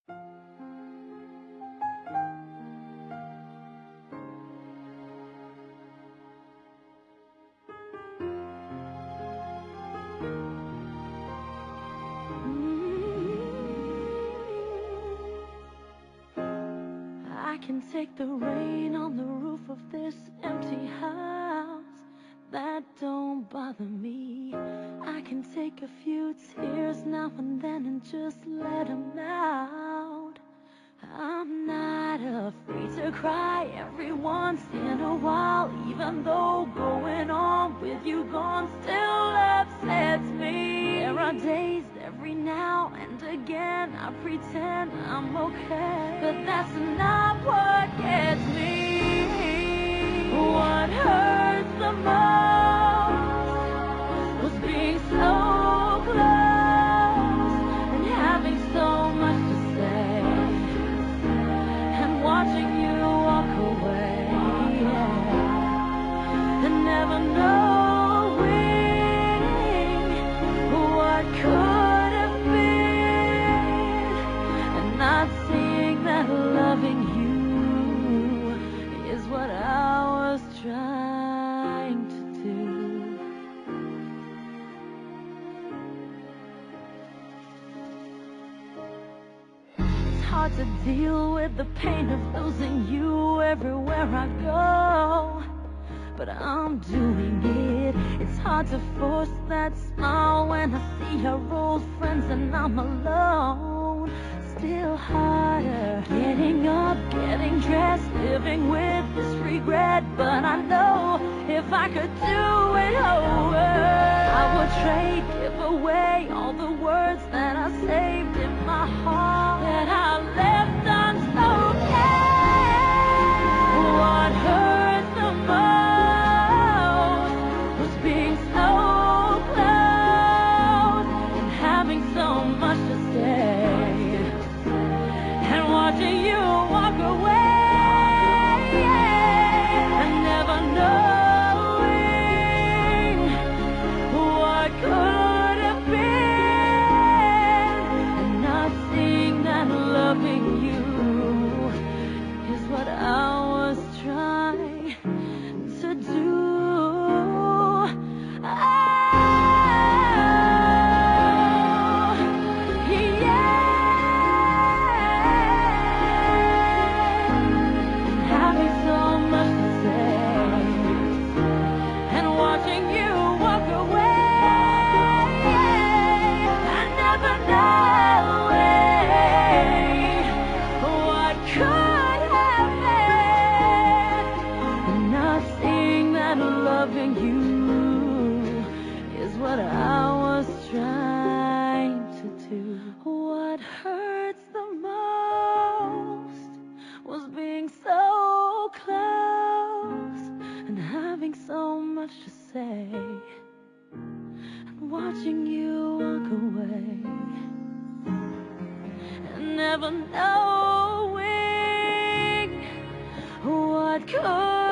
I can take the rain on the roof of this empty house. That don't bother me. I can take a few tears now and then and just let them out. I'm not afraid to cry every once in a while, even though going on with you gone still upsets me. There are days every now and again I pretend I'm okay, but that's not what gets me. What hurts the most was being so close and having so much to say, and watching you walk away, and never knowing what could have been, and not seeing that loving you is what I was trying to do. It's hard to deal with the pain of losing you everywhere I go, but I'm doing it. It's hard to force that smile when I see your old friends and I'm alone. Still harder getting up, getting dressed, living with this regret. But I know if I could do it over, I would trade, give away all the words that I saved in my heart, that I left unspoken. What hurts the most was being so close and having so much to say, and watching you walk away, and never knowing what could have been, and not seeing that loving you is what I was trying to do. Oh, yeah. Having so much to say, and watching you walk away, and never knowing what could have been, and not seeing that loving you is what I was trying to do. What hurts the most was being so close and having so much to say, and watching you walk away, and never knowing what could